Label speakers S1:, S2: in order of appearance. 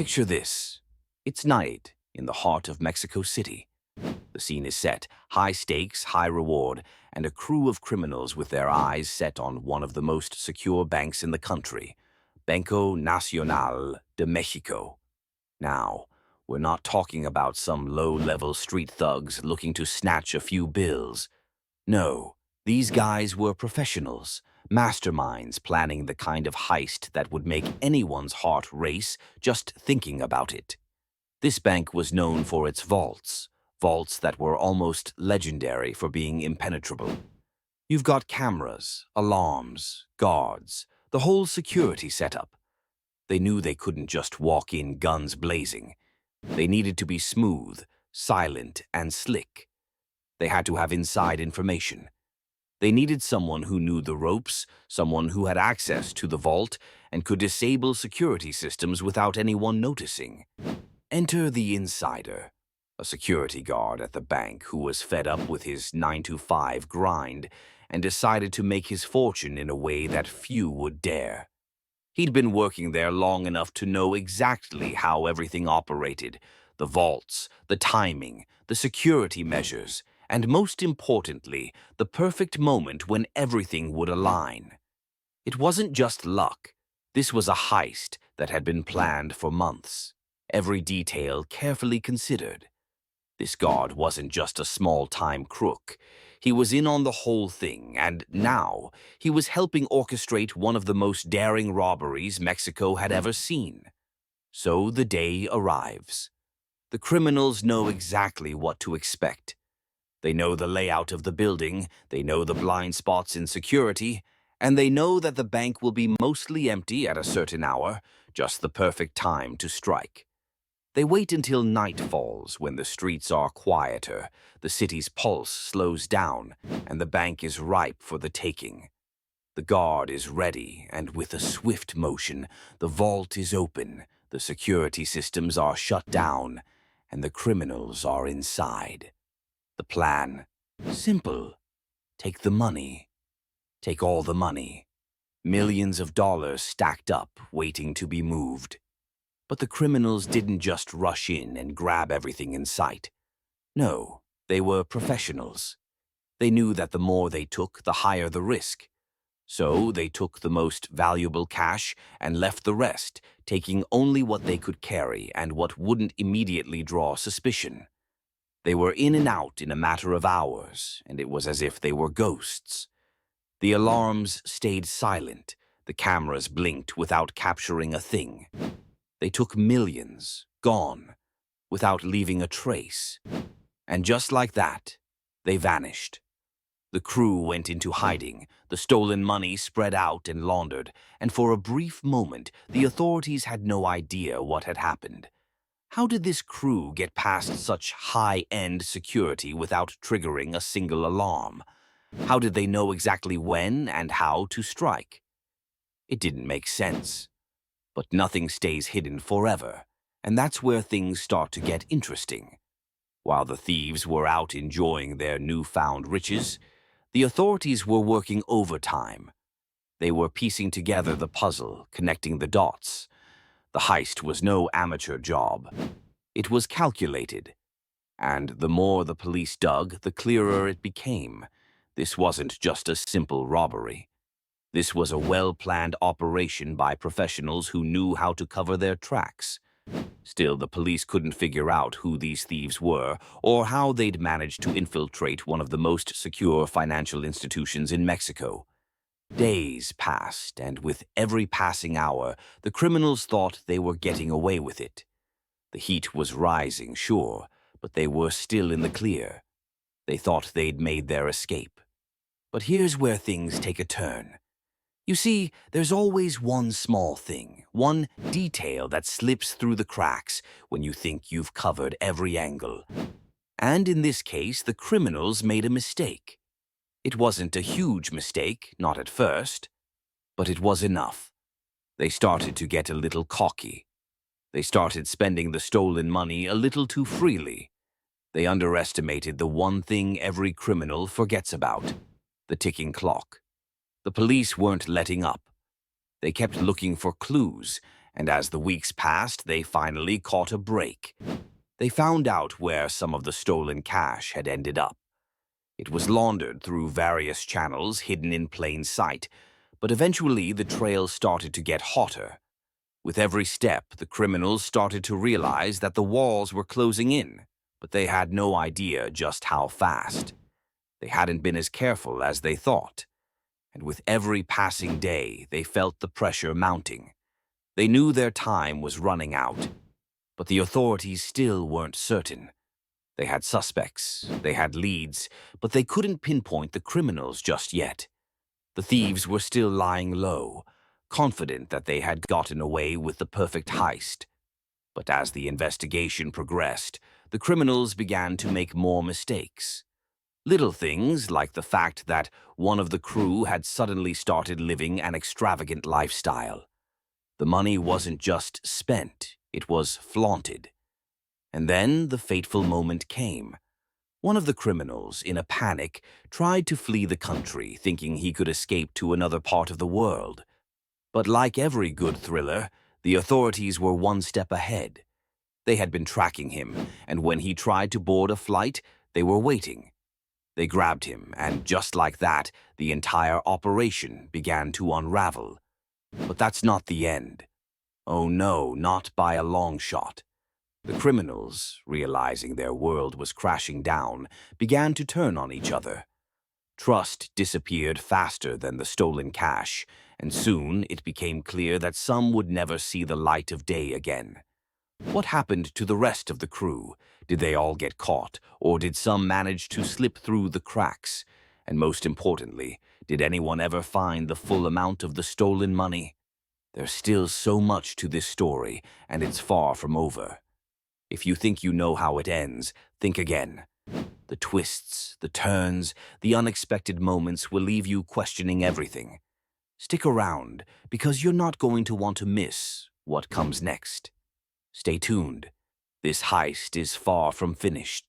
S1: Picture this. It's night in the heart of Mexico City. The scene is set, high stakes, high reward, and a crew of criminals with their eyes set on one of the most secure banks in the country, Banco Nacional de Mexico. Now, we're not talking about some low-level street thugs looking to snatch a few bills. No, these guys were professionals, masterminds planning the kind of heist that would make anyone's heart race just thinking about it. This bank was known for its vaults that were almost legendary for being impenetrable. You've got cameras, alarms, guards, the whole security setup. They knew they couldn't just walk in guns blazing. They needed to be smooth, silent, and slick. They had to have inside information. They needed someone who knew the ropes, someone who had access to the vault, and could disable security systems without anyone noticing. Enter the insider, a security guard at the bank who was fed up with his 9-to-5 grind and decided to make his fortune in a way that few would dare. He'd been working there long enough to know exactly how everything operated, the vaults, the timing, the security measures, and most importantly, the perfect moment when everything would align. It wasn't just luck. This was a heist that had been planned for months, every detail carefully considered. This guard wasn't just a small-time crook. He was in on the whole thing, and now he was helping orchestrate one of the most daring robberies Mexico had ever seen. So the day arrives. The criminals know exactly what to expect. They know the layout of the building, they know the blind spots in security, and they know that the bank will be mostly empty at a certain hour, just the perfect time to strike. They wait until night falls when the streets are quieter, the city's pulse slows down, and the bank is ripe for the taking. The guard is ready, and with a swift motion, the vault is open, the security systems are shut down, and the criminals are inside. The plan? Simple. Take the money. Take all the money. Millions of dollars stacked up, waiting to be moved. But the criminals didn't just rush in and grab everything in sight. No, they were professionals. They knew that the more they took, the higher the risk. So they took the most valuable cash and left the rest, taking only what they could carry and what wouldn't immediately draw suspicion. They were in and out in a matter of hours, and it was as if they were ghosts. The alarms stayed silent. The cameras blinked without capturing a thing. They took millions, gone, without leaving a trace. And just like that, they vanished. The crew went into hiding, the stolen money spread out and laundered, and for a brief moment, the authorities had no idea what had happened. How did this crew get past such high-end security without triggering a single alarm? How did they know exactly when and how to strike? It didn't make sense. But nothing stays hidden forever, and that's where things start to get interesting. While the thieves were out enjoying their newfound riches, the authorities were working overtime. They were piecing together the puzzle, connecting the dots. The heist was no amateur job. It was calculated. And the more the police dug, the clearer it became. This wasn't just a simple robbery. This was a well-planned operation by professionals who knew how to cover their tracks. Still, the police couldn't figure out who these thieves were or how they'd managed to infiltrate one of the most secure financial institutions in Mexico. Days passed, and with every passing hour, the criminals thought they were getting away with it. The heat was rising, sure, but they were still in the clear. They thought they'd made their escape. But here's where things take a turn. You see, there's always one small thing, one detail that slips through the cracks when you think you've covered every angle. And in this case, the criminals made a mistake. It wasn't a huge mistake, not at first, but it was enough. They started to get a little cocky. They started spending the stolen money a little too freely. They underestimated the one thing every criminal forgets about, the ticking clock. The police weren't letting up. They kept looking for clues, and as the weeks passed, they finally caught a break. They found out where some of the stolen cash had ended up. It was laundered through various channels hidden in plain sight, but eventually the trail started to get hotter. With every step, the criminals started to realize that the walls were closing in, but they had no idea just how fast. They hadn't been as careful as they thought, and with every passing day, they felt the pressure mounting. They knew their time was running out, but the authorities still weren't certain. They had suspects, they had leads, but they couldn't pinpoint the criminals just yet. The thieves were still lying low, confident that they had gotten away with the perfect heist. But as the investigation progressed, the criminals began to make more mistakes. Little things like the fact that one of the crew had suddenly started living an extravagant lifestyle. The money wasn't just spent, it was flaunted. And then the fateful moment came. One of the criminals, in a panic, tried to flee the country, thinking he could escape to another part of the world. But like every good thriller, the authorities were one step ahead. They had been tracking him, and when he tried to board a flight, they were waiting. They grabbed him, and just like that, the entire operation began to unravel. But that's not the end. Oh no, not by a long shot. The criminals, realizing their world was crashing down, began to turn on each other. Trust disappeared faster than the stolen cash, and soon it became clear that some would never see the light of day again. What happened to the rest of the crew? Did they all get caught, or did some manage to slip through the cracks? And most importantly, did anyone ever find the full amount of the stolen money? There's still so much to this story, and it's far from over. If you think you know how it ends, think again. The twists, the turns, the unexpected moments will leave you questioning everything. Stick around, because you're not going to want to miss what comes next. Stay tuned. This heist is far from finished.